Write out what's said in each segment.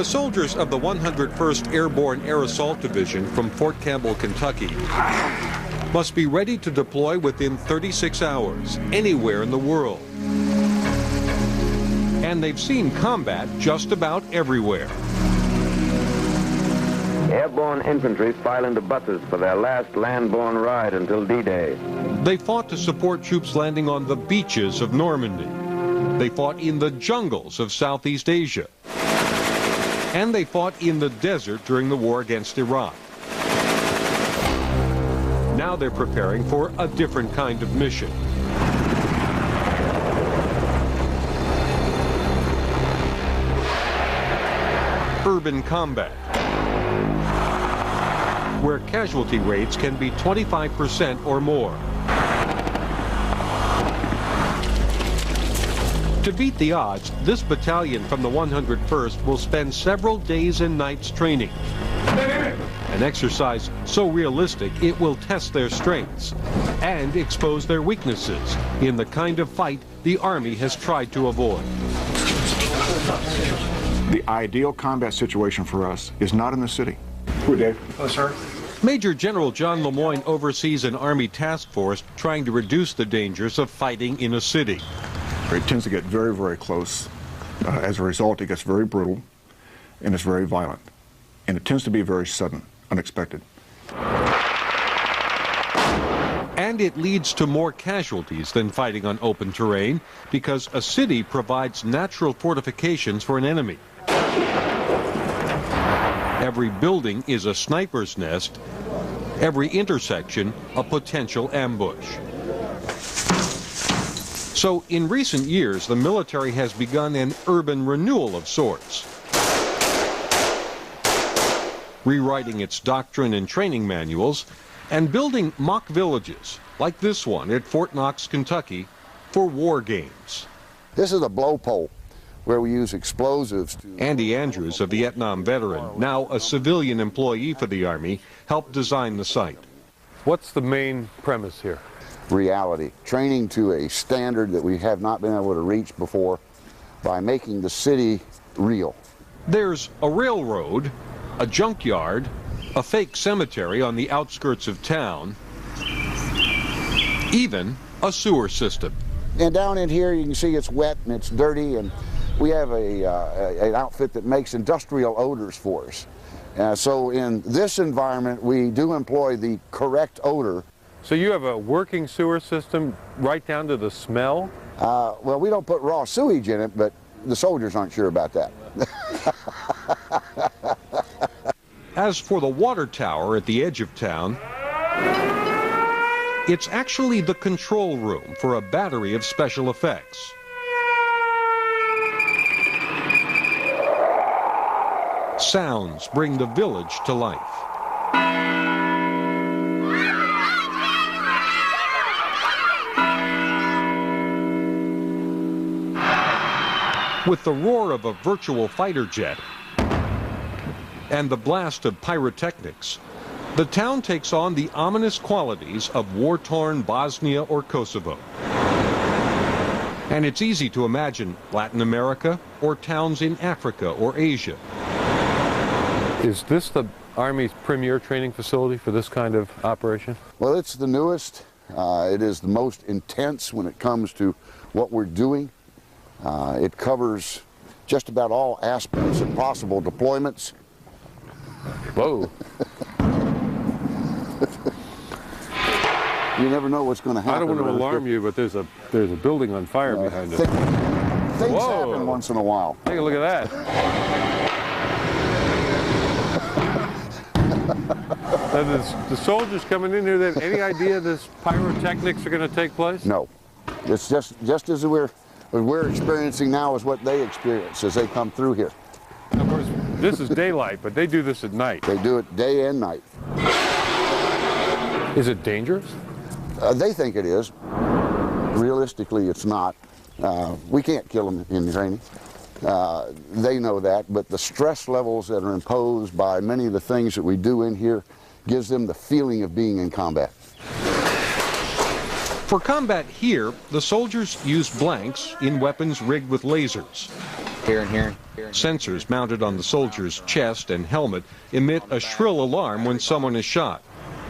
The soldiers of the 101st Airborne Air Assault Division from Fort Campbell, Kentucky, must be ready to deploy within 36 hours, anywhere in the world. And they've seen combat just about everywhere. Airborne infantry file into buses for their last land-borne ride until D-Day. They fought to support troops landing on the beaches of Normandy. They fought in the jungles of Southeast Asia. And they fought in the desert during the war against Iraq. Now they're preparing for a different kind of mission. Urban combat, where casualty rates can be 25% or more. To beat the odds, this battalion from the 101st will spend several days and nights training. An exercise so realistic it will test their strengths and expose their weaknesses in the kind of fight the Army has tried to avoid. The ideal combat situation for us is not in the city. Who, Dave? Oh, sir. Major General John Lemoyne oversees an Army task force trying to reduce the dangers of fighting in a city. It tends to get very, very close. As a result, it gets very brutal, and it's very violent. And it tends to be very sudden, unexpected. And it leads to more casualties than fighting on open terrain because a city provides natural fortifications for an enemy. Every building is a sniper's nest, every intersection a potential ambush. So in recent years, the military has begun an urban renewal of sorts, rewriting its doctrine and training manuals and building mock villages like this one at Fort Knox, Kentucky, for war games. This is a blow pole where we use explosives to... Andy Andrews, a Vietnam veteran, now a civilian employee for the Army, helped design the site. What's the main premise here? Reality, training to a standard that we have not been able to reach before by making the city real. There's a railroad, a junkyard, a fake cemetery on the outskirts of town, even a sewer system. And down in here you can see it's wet and it's dirty, and we have an outfit that makes industrial odors for us. So in this environment we do employ the correct odor. So you have a working sewer system right down to the smell? Well, we don't put raw sewage in it, but the soldiers aren't sure about that. As for the water tower at the edge of town, it's actually the control room for a battery of special effects. Sounds bring the village to life. With the roar of a virtual fighter jet and the blast of pyrotechnics, the town takes on the ominous qualities of war-torn Bosnia or Kosovo. And it's easy to imagine Latin America or towns in Africa or Asia. Is this the Army's premier training facility for this kind of operation? Well, it's the newest. It is the most intense when it comes to what we're doing. It covers just about all aspects of possible deployments. Whoa. You never know what's going to happen. I don't want to alarm you, but there's a building on fire behind us. Things happen once in a while. Take a look at that. Now, the soldiers coming in here, they have any idea this pyrotechnics are going to take place? No. It's just as we're experiencing now is what they experience as they come through here. Of course, this is daylight, but they do this at night. They do it day and night. Is it dangerous? They think it is. Realistically, it's not. We can't kill them in training. They know that, but the stress levels that are imposed by many of the things that we do in here gives them the feeling of being in combat. For combat here, the soldiers use blanks in weapons rigged with lasers. Here and here. Sensors mounted on the soldier's chest and helmet emit a shrill alarm when someone is shot.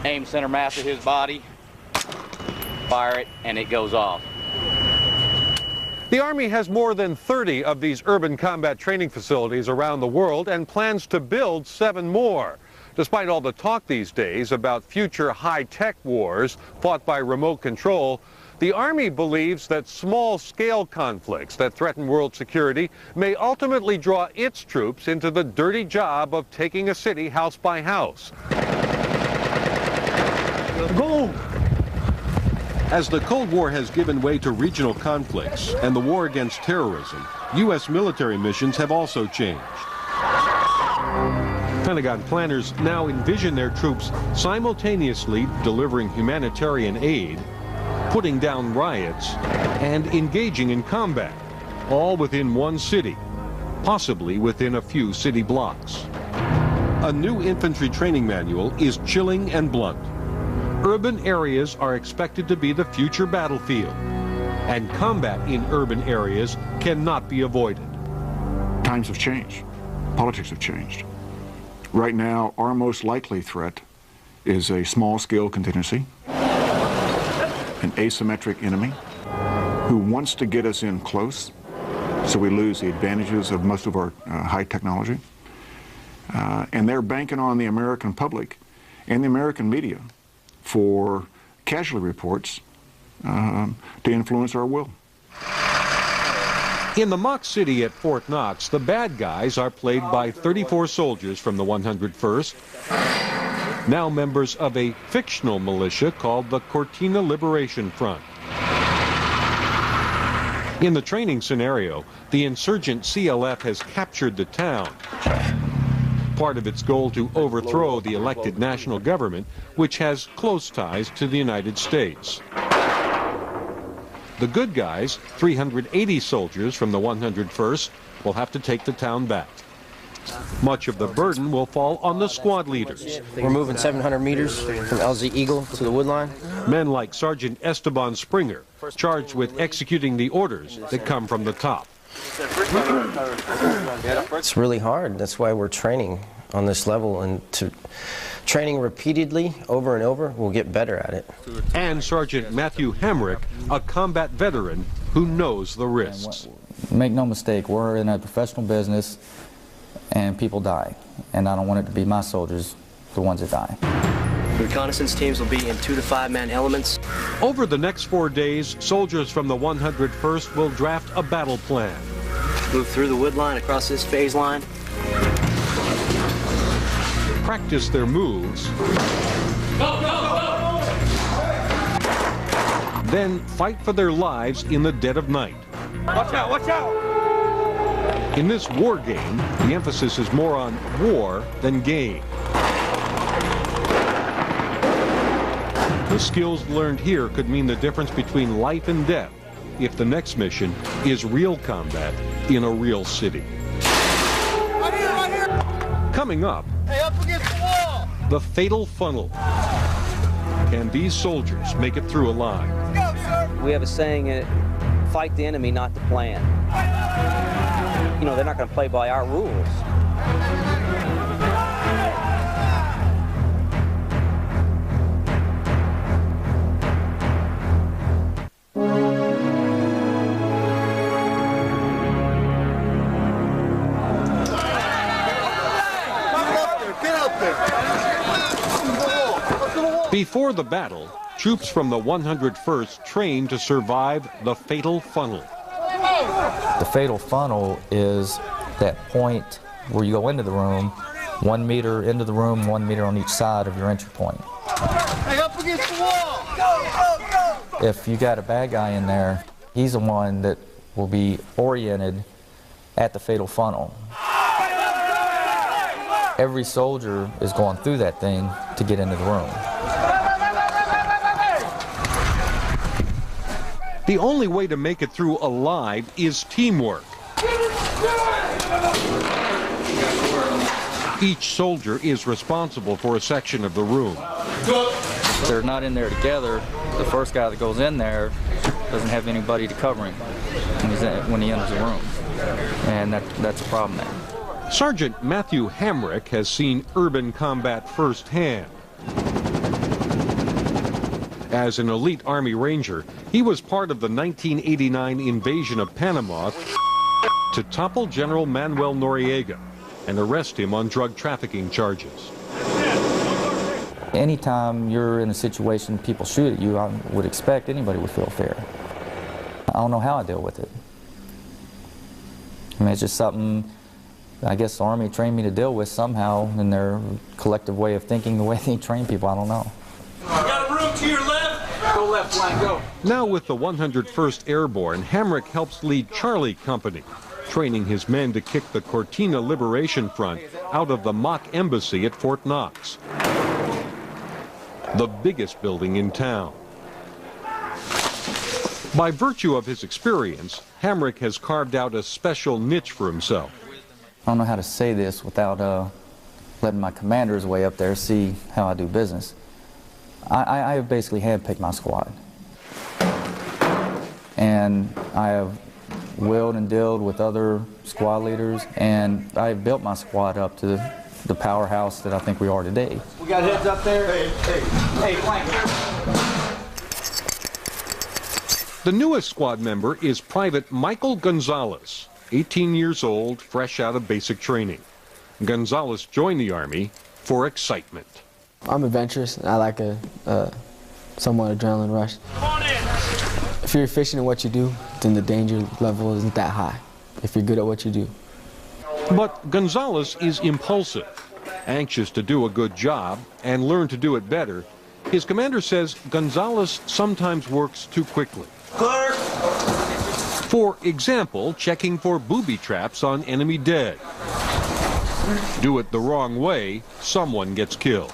Aim center mass of his body, fire it, and it goes off. The Army has more than 30 of these urban combat training facilities around the world and plans to build 7 more. Despite all the talk these days about future high-tech wars fought by remote control, the Army believes that small-scale conflicts that threaten world security may ultimately draw its troops into the dirty job of taking a city house by house. Go! As the Cold War has given way to regional conflicts and the war against terrorism, U.S. military missions have also changed. Pentagon planners now envision their troops simultaneously delivering humanitarian aid, putting down riots, and engaging in combat, all within one city, possibly within a few city blocks. A new infantry training manual is chilling and blunt. Urban areas are expected to be the future battlefield, and combat in urban areas cannot be avoided. Times have changed. Politics have changed. Right now, our most likely threat is a small-scale contingency, an asymmetric enemy who wants to get us in close, so we lose the advantages of most of our high technology. And they're banking on the American public and the American media for casualty reports to influence our will. In the mock city at Fort Knox, the bad guys are played by 34 soldiers from the 101st, now members of a fictional militia called the Cortina Liberation Front. In the training scenario, the insurgent CLF has captured the town, part of its goal to overthrow the elected national government, which has close ties to the United States. The good guys, 380 soldiers from the 101st, will have to take the town back. Much of the burden will fall on the squad leaders. We're moving 700 meters from LZ Eagle to the woodline. Men like Sergeant Esteban Springer, charged with executing the orders that come from the top. It's really hard. That's why we're training on this level, and training repeatedly over and over, we'll get better at it. And Sergeant Matthew Hamrick, a combat veteran who knows the risks. Make no mistake, we're in a professional business and people die, and I don't want it to be my soldiers, the ones that die. Reconnaissance teams will be in 2 to 5 man elements. Over the next 4 days, soldiers from the 101st will draft a battle plan. Move through the wood line across this phase line. Practice their moves. Go, go, go! Then fight for their lives in the dead of night. Watch out, watch out! In this war game, the emphasis is more on war than game. The skills learned here could mean the difference between life and death if the next mission is real combat in a real city. Right here, right here! Coming up, Hey, up against the wall! the fatal funnel. Can these soldiers make it through alive? Go, sir! We have a saying, fight the enemy, not the plan. You know, they're not going to play by our rules. Before the battle, troops from the 101st train to survive the fatal funnel. The fatal funnel is that point where you go into the room, 1 meter into the room, 1 meter on each side of your entry point. Hey, up against the wall! Go, go, go! If you got a bad guy in there, he's the one that will be oriented at the fatal funnel. Every soldier is going through that thing to get into the room. The only way to make it through alive is teamwork. Each soldier is responsible for a section of the room. If they're not in there together, the first guy that goes in there doesn't have anybody to cover him when he enters the room, and that's a problem there. Sergeant Matthew Hamrick has seen urban combat firsthand. As an elite Army Ranger, he was part of the 1989 invasion of Panama to topple General Manuel Noriega and arrest him on drug trafficking charges. Anytime you're in a situation people shoot at you, I would expect anybody would feel fear. I don't know how I deal with it. I mean, it's just something I guess the Army trained me to deal with somehow in their collective way of thinking, the way they train people, I don't know. You got a room to your left? Go left, line, go. Now with the 101st Airborne, Hamrick helps lead Charlie Company, training his men to kick the Cortina Liberation Front out of the MOUT embassy at Fort Knox, the biggest building in town. By virtue of his experience, Hamrick has carved out a special niche for himself. I don't know how to say this without letting my commanders way up there see how I do business. I have basically handpicked my squad. And I have willed and dealed with other squad leaders, and I have built my squad up to the powerhouse that I think we are today. We got heads up there. Hey, flank. The newest squad member is Private Michael Gonzalez, 18 years old, fresh out of basic training. Gonzalez joined the Army for excitement. I'm adventurous. I like a somewhat adrenaline rush. If you're efficient in what you do, then the danger level isn't that high, if you're good at what you do. But Gonzalez is impulsive, anxious to do a good job and learn to do it better. His commander says Gonzalez sometimes works too quickly. Clear. For example, checking for booby traps on enemy dead. Do it the wrong way, someone gets killed.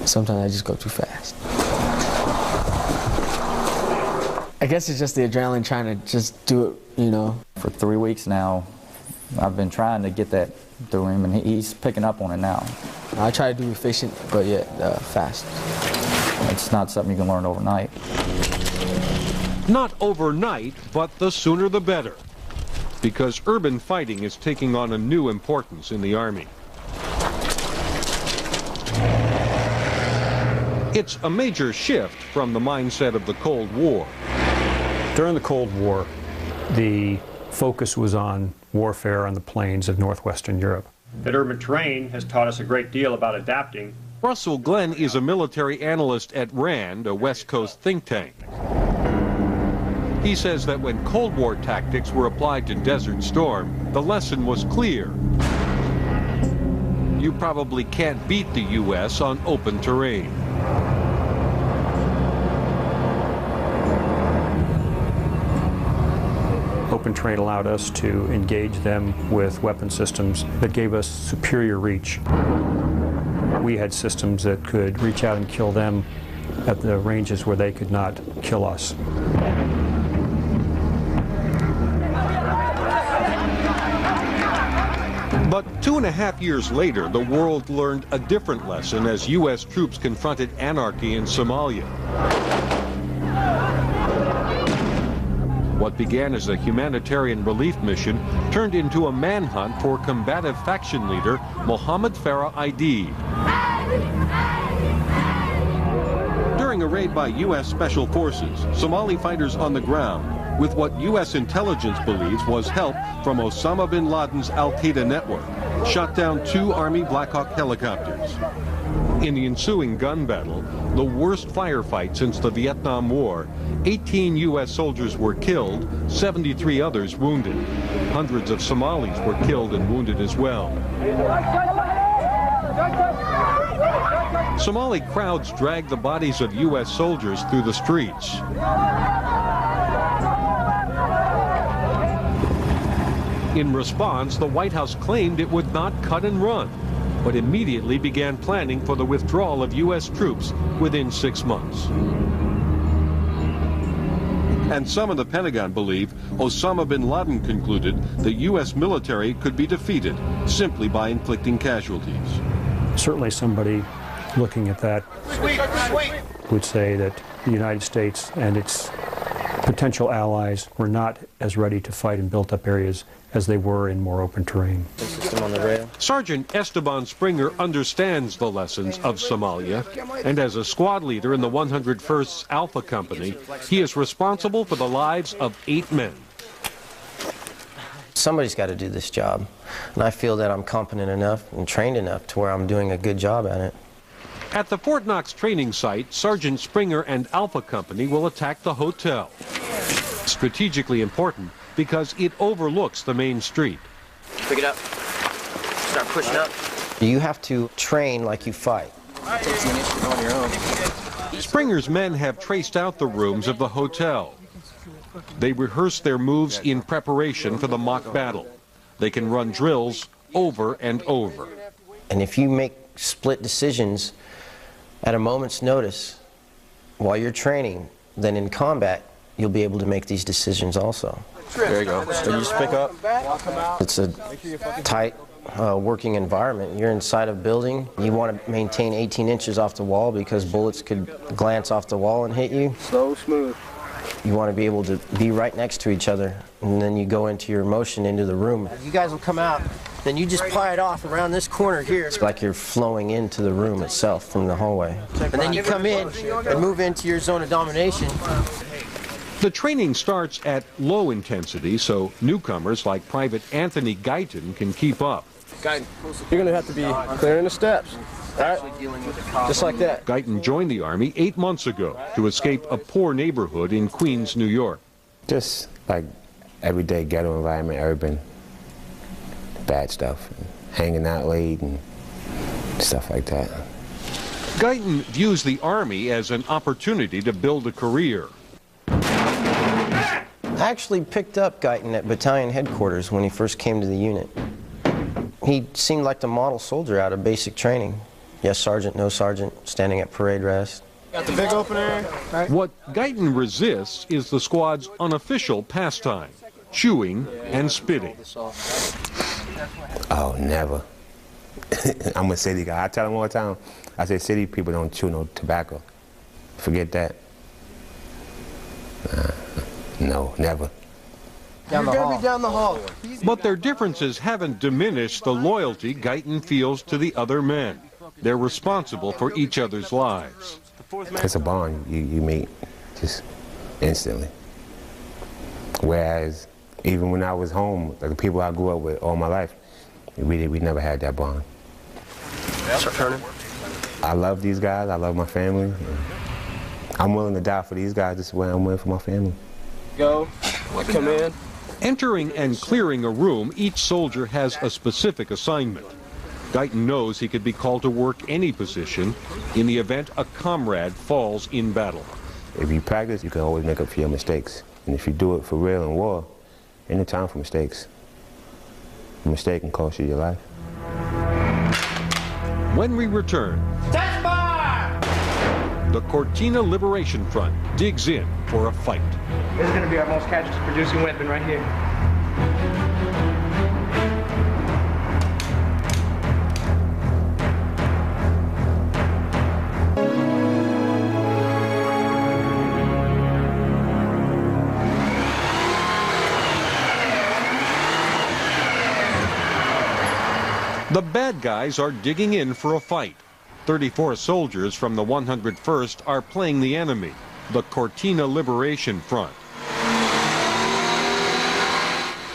Sometimes I just go too fast. I guess it's just the adrenaline trying to just do it, you know. For 3 weeks now, I've been trying to get that through him, and he's picking up on it now. I try to do efficient, but yet fast. It's not something you can learn overnight. Not overnight, but the sooner the better. Because urban fighting is taking on a new importance in the Army. It's a major shift from the mindset of the Cold War. During the Cold War, the focus was on warfare on the plains of northwestern Europe. That urban terrain has taught us a great deal about adapting. Russell Glenn is a military analyst at RAND, a West Coast think tank. He says that when Cold War tactics were applied to Desert Storm, the lesson was clear. You probably can't beat the U.S. on open terrain. Open terrain allowed us to engage them with weapon systems that gave us superior reach. We had systems that could reach out and kill them at the ranges where they could not kill us. But 2.5 years later, the world learned a different lesson as U.S. troops confronted anarchy in Somalia. What began as a humanitarian relief mission turned into a manhunt for combative faction leader Mohammed Farah Aidid. During a raid by U.S. Special Forces, Somali fighters on the ground, with what U.S. intelligence believes was help from Osama bin Laden's Al-Qaeda network, shot down 2 Army Black Hawk helicopters. In the ensuing gun battle, the worst firefight since the Vietnam War, 18 U.S. soldiers were killed, 73 others wounded. Hundreds of Somalis were killed and wounded as well. Somali crowds dragged the bodies of U.S. soldiers through the streets. In response, the White House claimed it would not cut and run, but immediately began planning for the withdrawal of U.S. troops within 6 months. And some in the Pentagon believe Osama bin Laden concluded the U.S. military could be defeated simply by inflicting casualties. Certainly somebody looking at that would say that the United States and its potential allies were not as ready to fight in built-up areas as they were in more open terrain. System on the rail. Sergeant Esteban Springer understands the lessons of Somalia, and as a squad leader in the 101st Alpha Company, he is responsible for the lives of 8 men. Somebody's got to do this job, and I feel that I'm competent enough and trained enough to where I'm doing a good job at it. At the Fort Knox training site, Sergeant Springer and Alpha Company will attack the hotel. Strategically important because it overlooks the main street. Pick it up. Start pushing up. You have to train like you fight. Takes the initiative on your own. Springer's men have traced out the rooms of the hotel. They rehearse their moves in preparation for the mock battle. They can run drills over and over. And if you make split decisions at a moment's notice while you're training, then in combat you'll be able to make these decisions also. There you go. So you just pick up. It's a tight working environment. You're inside a building. You want to maintain 18 inches off the wall because bullets could glance off the wall and hit you. So smooth. You want to be able to be right next to each other, and then you go into your motion into the room. You guys will come out, then you just pry it off around this corner here. It's like you're flowing into the room itself from the hallway. And then you come in and move into your zone of domination. The training starts at low intensity, so newcomers like Private Anthony Guyton can keep up. Guyton, you're going to have to be clearing the steps. All right? Just like that. Guyton joined the Army 8 months ago to escape a poor neighborhood in Queens, New York. Just like everyday ghetto environment, urban, bad stuff, hanging out late and stuff like that. Guyton views the Army as an opportunity to build a career. I actually picked up Guyton at battalion headquarters when he first came to the unit. He seemed like the model soldier out of basic training. Yes, sergeant, no sergeant, standing at parade rest. Got the big opener. Right. What Guyton resists is the squad's unofficial pastime, chewing and spitting. Oh, never. I'm a city guy. I tell them all the time, I say city people don't chew no tobacco. Forget that. No, never. You're going to be down the hall. But their differences haven't diminished the loyalty Guyton feels to the other men. They're responsible for each other's lives. It's a bond you meet just instantly. Whereas even when I was home, like the people I grew up with all my life, we never had that bond. I love these guys. I love my family. I'm willing to die for these guys. This is where I'm willing for my family. Go. Come in. Entering and clearing a room, each soldier has a specific assignment. Guyton knows he could be called to work any position in the event a comrade falls in battle. If you practice, you can always make up for your mistakes. And if you do it for real in war, ain't no time for mistakes. A mistake can cost you your life. When we return, Touch fire! the Cortina Liberation Front digs in for a fight. This is going to be our most casualty producing weapon right here. The bad guys are digging in for a fight. 34 soldiers from the 101st are playing the enemy, the Cortina Liberation Front.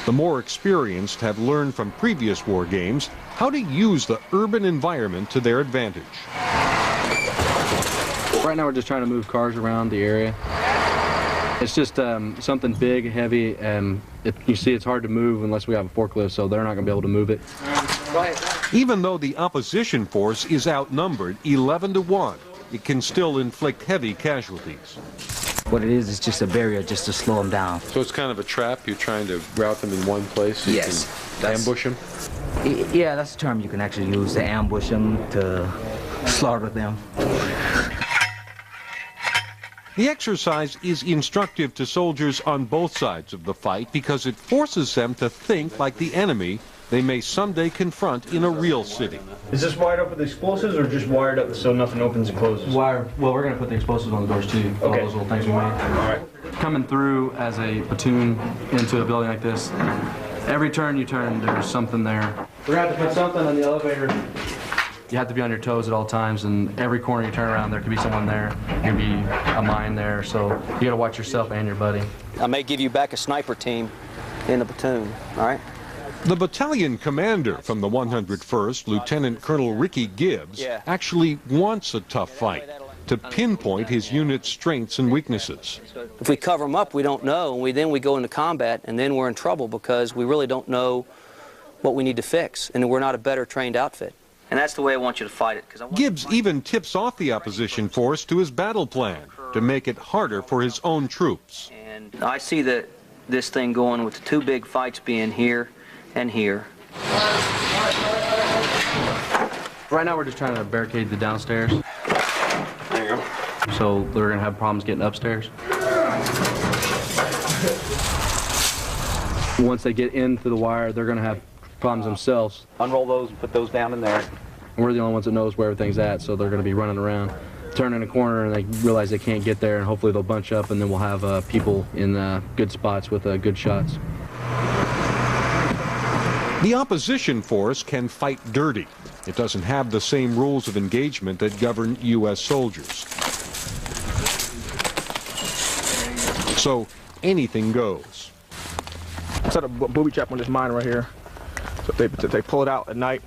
The more experienced have learned from previous war games how to use the urban environment to their advantage. Right now we're just trying to move cars around the area. It's just something big, heavy, and you see it's hard to move unless we have a forklift, so they're not going to be able to move it. Even though the opposition force is outnumbered 11 to 1, it can still inflict heavy casualties. What it is just a barrier just to slow them down. So it's kind of a trap? You're trying to route them in one place so yes, you can ambush them? Yeah, that's the term you can actually use, to ambush them, to slaughter them. The exercise is instructive to soldiers on both sides of the fight because it forces them to think like the enemy they may someday confront in a real city. Is this wired up with explosives or just wired up so nothing opens and closes? Well, we're going to put the explosives on the doors too. All those little things we made. All right. Coming through as a platoon into a building like this, every turn you turn, there's something there. We're going to have to put something on the elevator. You have to be on your toes at all times, and every corner you turn around, there could be someone there. There could be a mine there, so you got to watch yourself and your buddy. I may give you back a sniper team in the platoon, all right? The battalion commander from the 101st, Lieutenant Colonel Ricky Gibbs, actually wants a tough fight to pinpoint his unit's strengths and weaknesses. If we cover them up, we don't know, and then we go into combat, and then we're in trouble because we really don't know what we need to fix, and we're not a better trained outfit. And that's the way I want you to fight it. Gibbs even tips off the opposition force to his battle plan to make it harder for his own troops. And I see this thing going with the two big fights being here and here. Right now we're just trying to barricade the downstairs. There you go. So they're going to have problems getting upstairs. Once they get into the wire, they're going to have problems themselves. Unroll those and put those down in there. We're the only ones that knows where everything's at, so they're going to be running around, turning a corner, and they realize they can't get there, and hopefully they'll bunch up, and then we'll have people in good spots with good shots. The opposition force can fight dirty. It doesn't have the same rules of engagement that govern U.S. soldiers. So anything goes. Set a booby trap on this mine right here. So if they pull it out at night,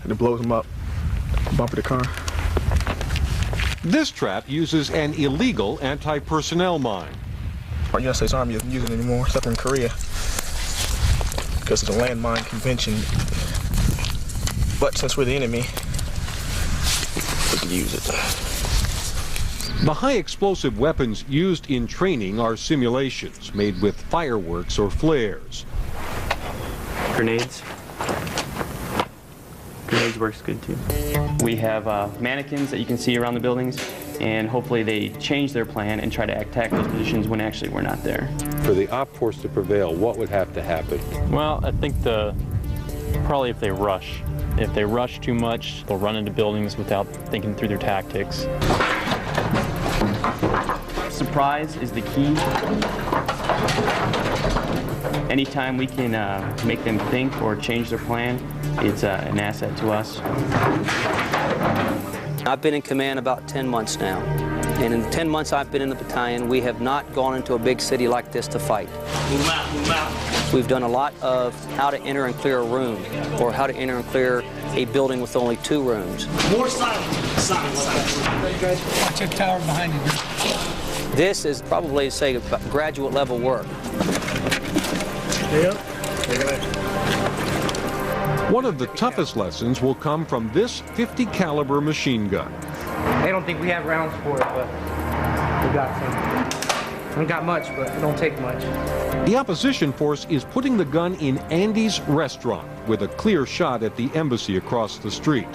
and it blows them up, bumper the car. This trap uses an illegal anti-personnel mine. Our United States Army isn't using it anymore, except in Korea, because it's a landmine convention. But since we're the enemy, we can use it. The high explosive weapons used in training are simulations made with fireworks or flares. Grenades. Grenades works good too. We have mannequins that you can see around the buildings, and hopefully they change their plan and try to attack those positions when actually we're not there. For the op force to prevail, what would have to happen? Well, I think probably if they rush. If they rush too much, they'll run into buildings without thinking through their tactics. Surprise is the key. Anytime we can make them think or change their plan, it's an asset to us. I've been in command about 10 months now. And in the 10 months I've been in the battalion, we have not gone into a big city like this to fight. Move out, move out. We've done a lot of how to enter and clear a room, or how to enter and clear a building with only 2 rooms. More silent. Silent, silent. Watch that tower behind you. This is probably, say, graduate level work. Yep. One of the toughest lessons will come from this .50 caliber machine gun. They don't think we have rounds for it, but we got some. We don't got much, but it don't take much. The opposition force is putting the gun in Andy's restaurant with a clear shot at the embassy across the street,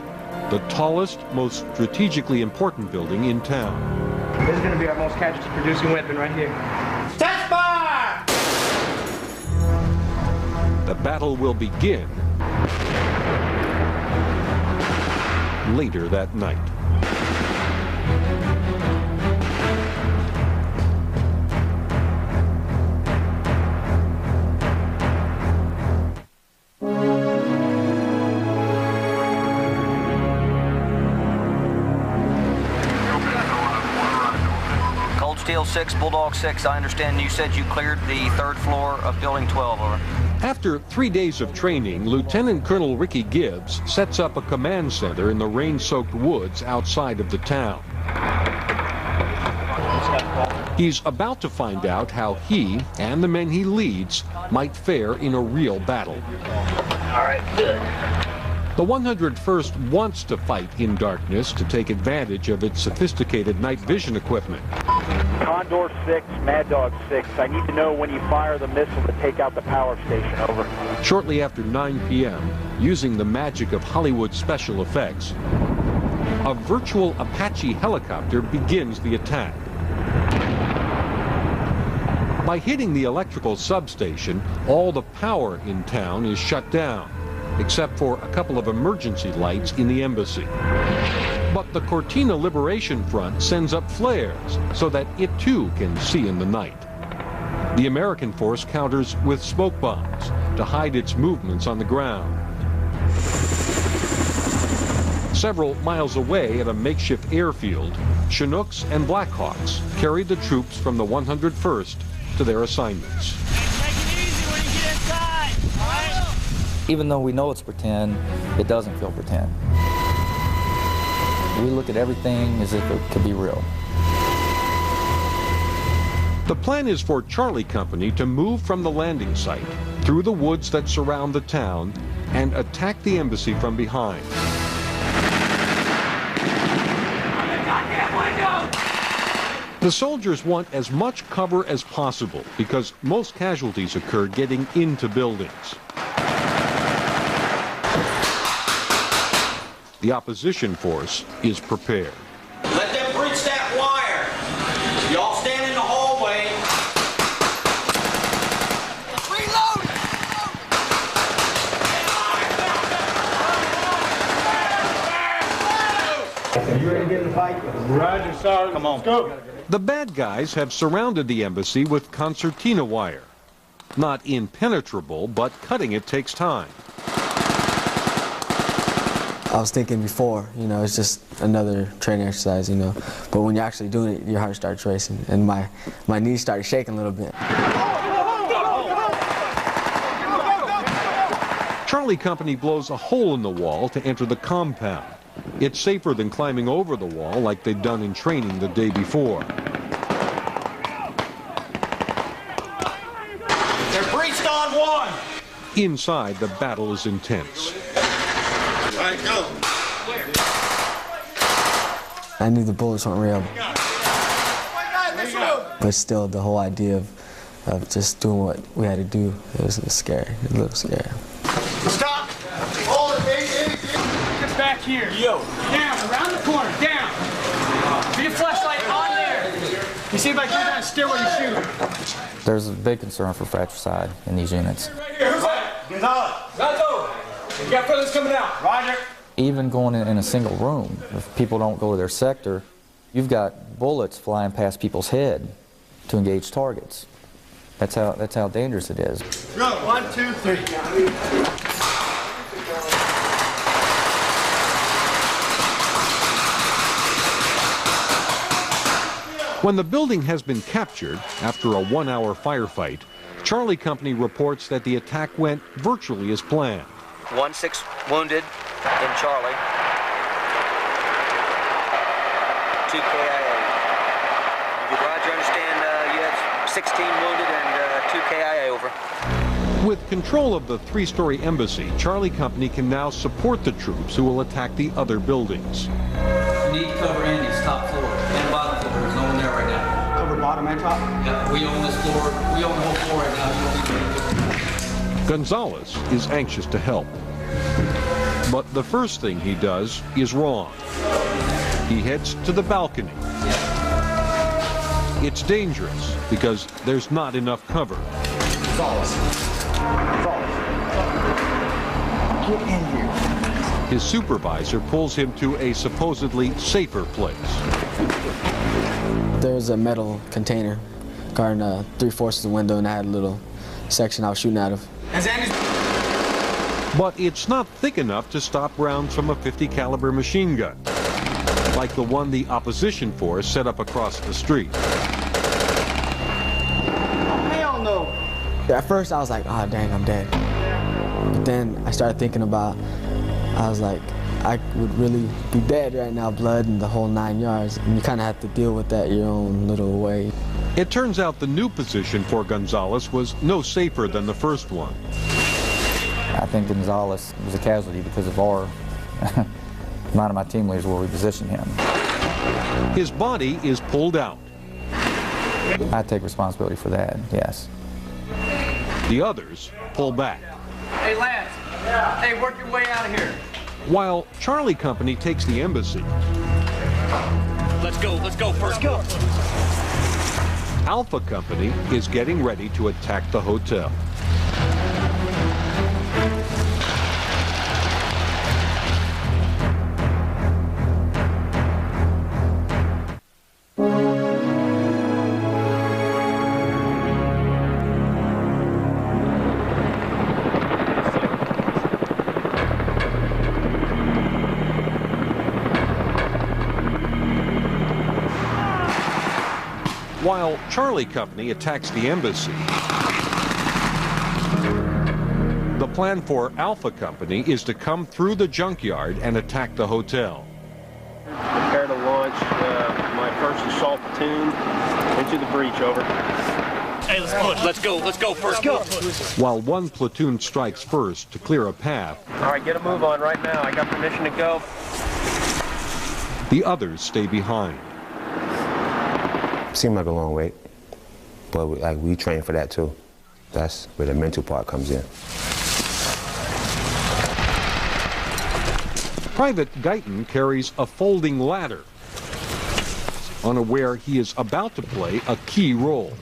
the tallest, most strategically important building in town. This is going to be our most casualty producing weapon right here. Test fire! The battle will begin later that night. Steel 6, Bulldog 6, I understand you said you cleared the 3rd floor of Building 12, over. After 3 days of training, Lieutenant Colonel Ricky Gibbs sets up a command center in the rain-soaked woods outside of the town. He's about to find out how he and the men he leads might fare in a real battle. All right, good. The 101st wants to fight in darkness to take advantage of its sophisticated night vision equipment. Condor 6, Mad Dog 6, I need to know when you fire the missile to take out the power station, over. Shortly after 9 p.m., using the magic of Hollywood special effects, a virtual Apache helicopter begins the attack. By hitting the electrical substation, all the power in town is shut down. except for a couple of emergency lights in the embassy. But the Cortina Liberation Front sends up flares so that it too can see in the night. The American force counters with smoke bombs to hide its movements on the ground. Several miles away at a makeshift airfield, Chinooks and Blackhawks carried the troops from the 101st to their assignments. Even though we know it's pretend, it doesn't feel pretend. We look at everything as if it could be real. The plan is for Charlie Company to move from the landing site through the woods that surround the town and attack the embassy from behind. The soldiers want as much cover as possible because most casualties occur getting into buildings. The opposition force is prepared. Let them breach that wire. Y'all stand in the hallway. Reload! You ready to get in the fight? Roger, Sergeant. Come on. Let's go. The bad guys have surrounded the embassy with concertina wire. Not impenetrable, but cutting it takes time. I was thinking before, you know, it's just another training exercise, you know. But when you're actually doing it, your heart starts racing, and my knees started shaking a little bit. Charlie Company blows a hole in the wall to enter the compound. It's safer than climbing over the wall like they'd done in training the day before. They're breached on one. Inside, the battle is intense. All right, go. I knew the bullets weren't real. But still, the whole idea of just doing what we had to do, it was scary, a little scary. Stop! Hold it, Get back here. Yo. Down, around the corner, down. Be a flashlight on there. You see if I can down stairway to shoot. There's a big concern for fratricide in these units. Right here, who's that? Gonzalez. Rato. You got fellas coming out. Roger. Even going in a single room, if people don't go to their sector, you've got bullets flying past people's head to engage targets. That's how dangerous it is. Go. 1, 2, 3. When the building has been captured after a 1-hour firefight, Charlie Company reports that the attack went virtually as planned. 6 wounded in Charlie. 2 KIA. Roger, understand you have 16 wounded and 2 KIA over. With control of the 3-story embassy, Charlie Company can now support the troops who will attack the other buildings. We need to cover Andy's top floor and bottom floor. There's no one there right now. Cover bottom and top? Yeah, we own this floor. We own the whole floor right now. Gonzalez is anxious to help. But the first thing he does is wrong. He heads to the balcony. It's dangerous because there's not enough cover. Gonzalez. Get in here. His supervisor pulls him to a supposedly safer place. There was a metal container guarding 3/4 of the window, and I had a little section I was shooting out of. But it's not thick enough to stop rounds from a .50 caliber machine gun, like the one the opposition force set up across the street. Hell no. At first I was like, oh dang, I'm dead. But then I started thinking about, I was like, I would really be dead right now, blood and the whole 9 yards. And you kind of have to deal with that your own little way. It turns out the new position for Gonzalez was no safer than the first one. I think Gonzalez was a casualty because of our, none of my team leaders where we positioned him. His body is pulled out. I take responsibility for that, yes. The others pull back. Hey, Lance. Hey, work your way out of here. While Charlie Company takes the embassy. Let's go first. Go. Alpha Company is getting ready to attack the hotel. While Charlie Company attacks the embassy, the plan for Alpha Company is to come through the junkyard and attack the hotel. Prepare to launch my first assault platoon into the breach, over. Hey, let's push. Let's go first. Go. While one platoon strikes first to clear a path, All right, get a move on right now. I got permission to go. the others stay behind. Seemed like a long wait, but we train for that too. That's where the mental part comes in. Private Guyton carries a folding ladder, unaware he is about to play a key role.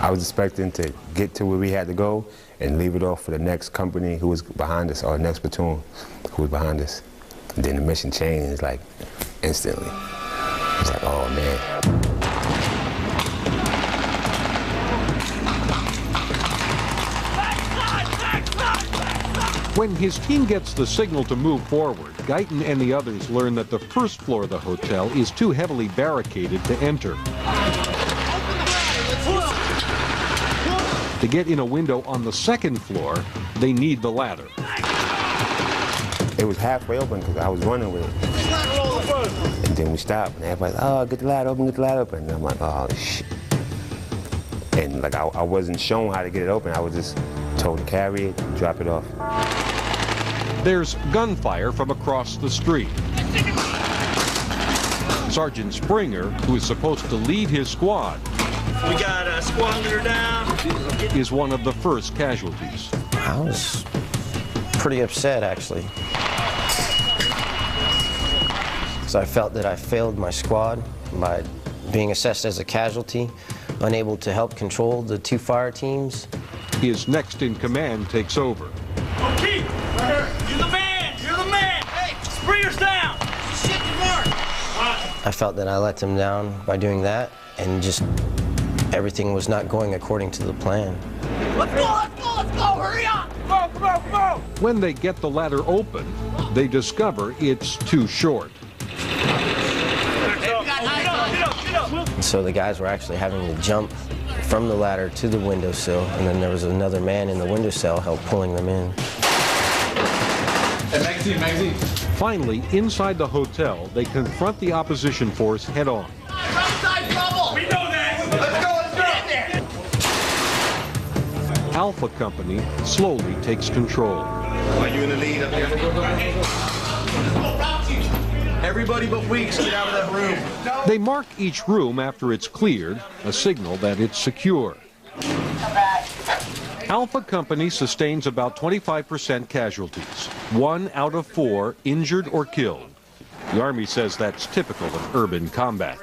I was expecting to get to where we had to go and leave it off for the next company who was behind us, or the next platoon who was behind us. And then the mission changed like instantly. It's like, oh man. When his team gets the signal to move forward, Guyton and the others learn that the first floor of the hotel is too heavily barricaded to enter. To get in a window on the second floor, they need the ladder. It was halfway open because I was running with it. And then we stopped, and everybody's like, oh, get the ladder open, get the ladder open. And I'm like, oh, shit. And like, I wasn't shown how to get it open. I was just told to carry it, drop it off. There's gunfire from across the street. Sergeant Springer, who is supposed to lead his squad, We got a squad leader down. is one of the first casualties. I was pretty upset, actually. So I felt that I failed my squad by being assessed as a casualty, unable to help control the two fire teams. His next in command takes over. Okay, right here. You're the man. You're the man. Hey, Springer's down. Shit, the mark. I felt that I let them down by doing that, and just everything was not going according to the plan. Let's go, hurry up. Go. When they get the ladder open, they discover it's too short. And so the guys were actually having to jump from the ladder to the windowsill, and then there was another man in the windowsill help pulling them in. Magazine. Finally, inside the hotel, they confront the opposition force head-on. We know that. Let's go. Alpha Company slowly takes control. Are you in the lead up here? Everybody but Weeks, get out of that room. They mark each room after it's cleared, a signal that it's secure. Alpha Company sustains about 25% casualties, 1 out of 4 injured or killed. The Army says that's typical of urban combat.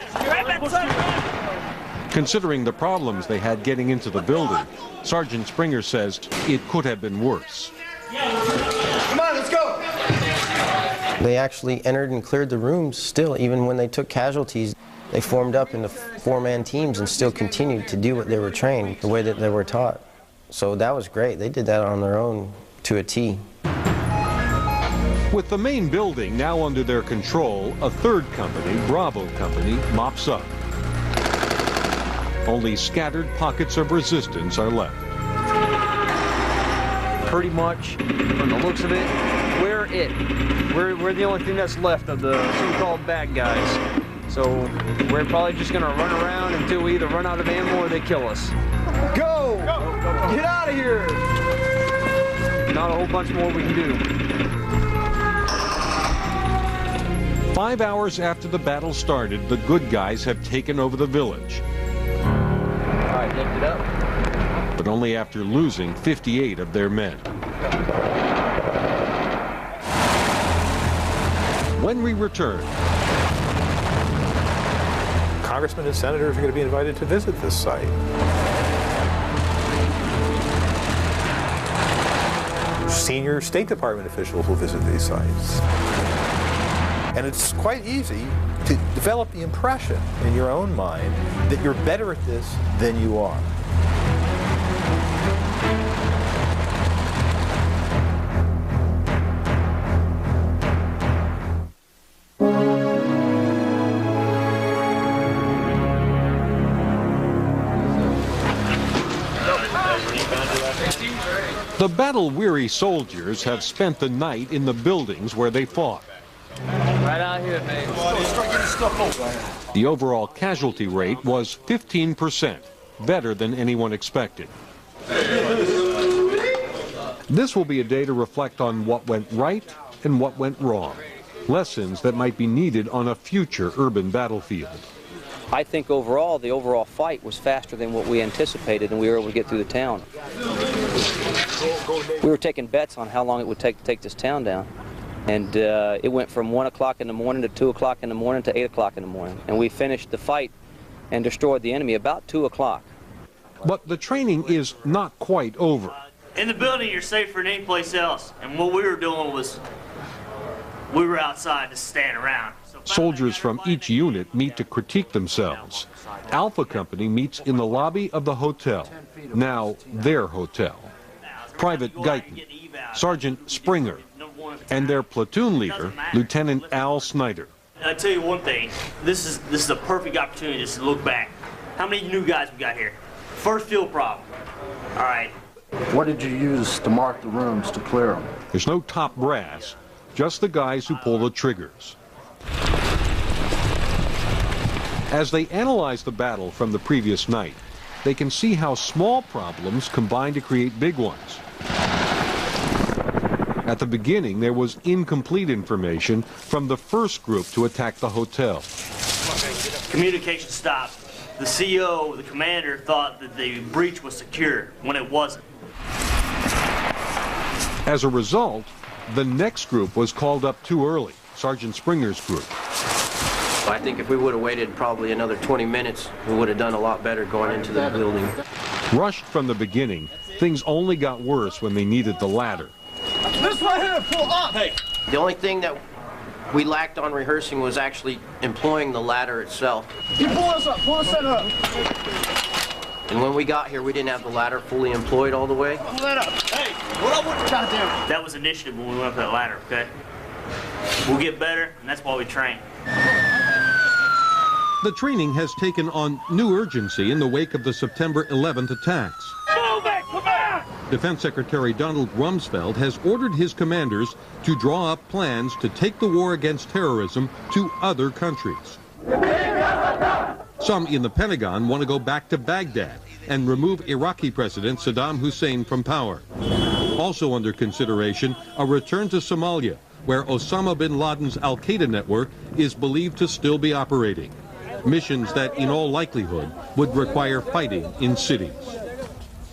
Considering the problems they had getting into the building, Sergeant Springer says it could have been worse. Come on, let's go. They actually entered and cleared the rooms still, even when they took casualties. They formed up into 4-man teams and still continued to do what they were trained, the way that they were taught. So that was great. They did that on their own to a T. With the main building now under their control, a third company, Bravo Company, mops up. Only scattered pockets of resistance are left. Pretty much, from the looks of it, we're it. We're the only thing that's left of the so-called bad guys. So we're probably just gonna run around until we either run out of ammo or they kill us. Go! Get out of here! Not a whole bunch more we can do. 5 hours after the battle started, the good guys have taken over the village. All right, lift it up. But only after losing 58 of their men. When we return, Congressmen and senators are going to be invited to visit this site. Senior State Department officials will visit these sites. And it's quite easy to develop the impression in your own mind that you're better at this than you are. The battle-weary soldiers have spent the night in the buildings where they fought. Right out here, baby. The overall casualty rate was 15%, better than anyone expected. This will be a day to reflect on what went right and what went wrong. Lessons that might be needed on a future urban battlefield. I think overall, the overall fight was faster than what we anticipated, and we were able to get through the town. We were taking bets on how long it would take to take this town down. And it went from 1 o'clock in the morning to 2 o'clock in the morning to 8 o'clock in the morning. And we finished the fight and destroyed the enemy about 2 o'clock. But the training is not quite over. In the building, you're safer than any place else. And what we were doing was, we were outside just standing around. Soldiers from each unit meet to critique themselves. Alpha Company meets in the lobby of the hotel, now their hotel. Private Guyton, Sergeant Springer, and their platoon leader, Lieutenant Al Snyder. And I tell you one thing, this is a perfect opportunity just to look back. How many new guys we got here? First field problem. All right. What did you use to mark the rooms to clear them? There's no top brass, just the guys who pull the triggers. As they analyze the battle from the previous night, they can see how small problems combine to create big ones. At the beginning, there was incomplete information from the first group to attack the hotel. Communication stopped. The CO, the commander, thought that the breach was secure when it wasn't. As a result, the next group was called up too early, Sergeant Springer's group. I think if we would have waited probably another 20 minutes, we would have done a lot better going into the building. Rushed from the beginning, things only got worse when they needed the ladder. This right here, pull up! Hey! The only thing that we lacked on rehearsing was actually employing the ladder itself. You pull us up, pull us up. And when we got here, we didn't have the ladder fully employed all the way. Pull that up. Hey, what up with the goddamn? That was initiative when we went up that ladder, okay? We'll get better, and that's why we train. The training has taken on new urgency in the wake of the September 11th attacks. Move it! Come back! Defense Secretary Donald Rumsfeld has ordered his commanders to draw up plans to take the war against terrorism to other countries. Some in the Pentagon want to go back to Baghdad and remove Iraqi President Saddam Hussein from power. Also under consideration, a return to Somalia, where Osama bin Laden's al-Qaeda network is believed to still be operating. Missions that, in all likelihood, would require fighting in cities.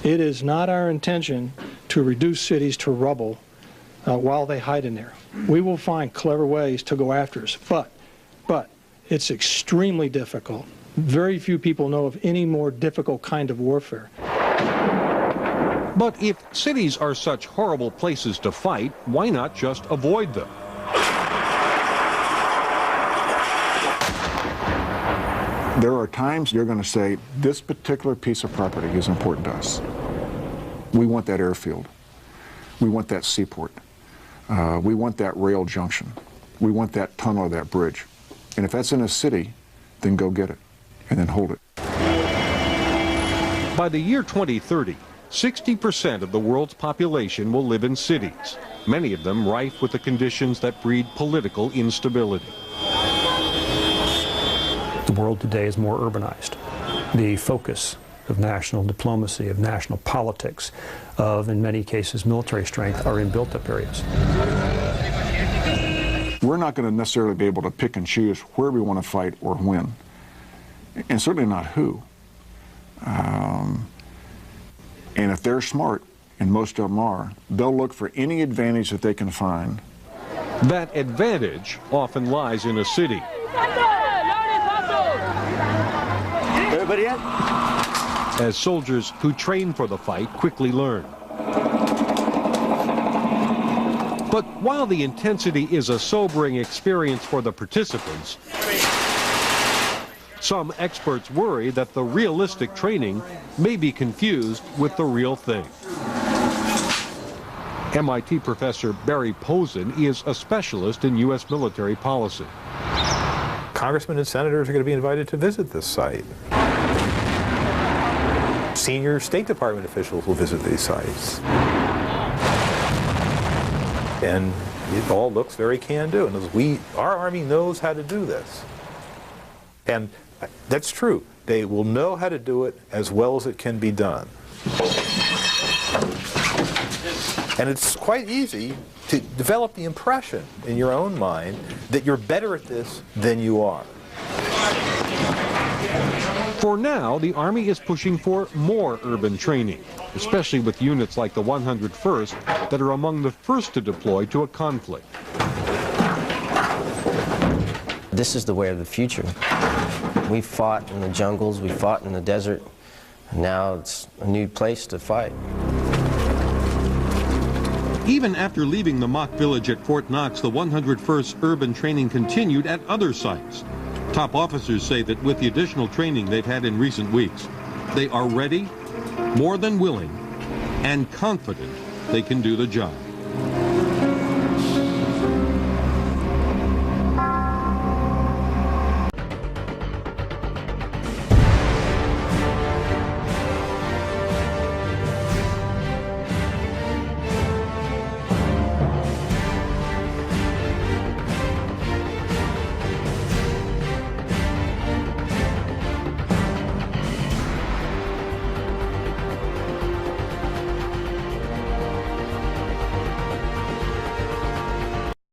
It is not our intention to reduce cities to rubble while they hide in there. We will find clever ways to go after us, but it's extremely difficult. Very few people know of any more difficult kind of warfare. But if cities are such horrible places to fight, why not just avoid them? There are times you're going to say, this particular piece of property is important to us. We want that airfield. We want that seaport. We want that rail junction. We want that tunnel or that bridge. And if that's in a city, then go get it and then hold it. By the year 2030, 60% of the world's population will live in cities, many of them rife with the conditions that breed political instability. The world today is more urbanized. The focus of national diplomacy, of national politics, of, in many cases, military strength are in built-up areas. We're not going to necessarily be able to pick and choose where we want to fight or when, and certainly not who. And if they're smart, and most of them are, they'll look for any advantage that they can find. That advantage often lies in a city. Everybody in? As soldiers who train for the fight quickly learn. But while the intensity is a sobering experience for the participants, some experts worry that the realistic training may be confused with the real thing. MIT professor Barry Posen is a specialist in U.S. military policy. Congressmen and senators are going to be invited to visit this site. Senior State Department officials will visit these sites. And it all looks very can-do. And our Army knows how to do this. And that's true. They will know how to do it as well as it can be done. And it's quite easy to develop the impression in your own mind that you're better at this than you are. For now, the Army is pushing for more urban training, especially with units like the 101st that are among the first to deploy to a conflict. This is the way of the future. We fought in the jungles, we fought in the desert, and now it's a new place to fight. Even after leaving the mock village at Fort Knox, the 101st urban training continued at other sites. Top officers say that with the additional training they've had in recent weeks, they are ready, more than willing, and confident they can do the job.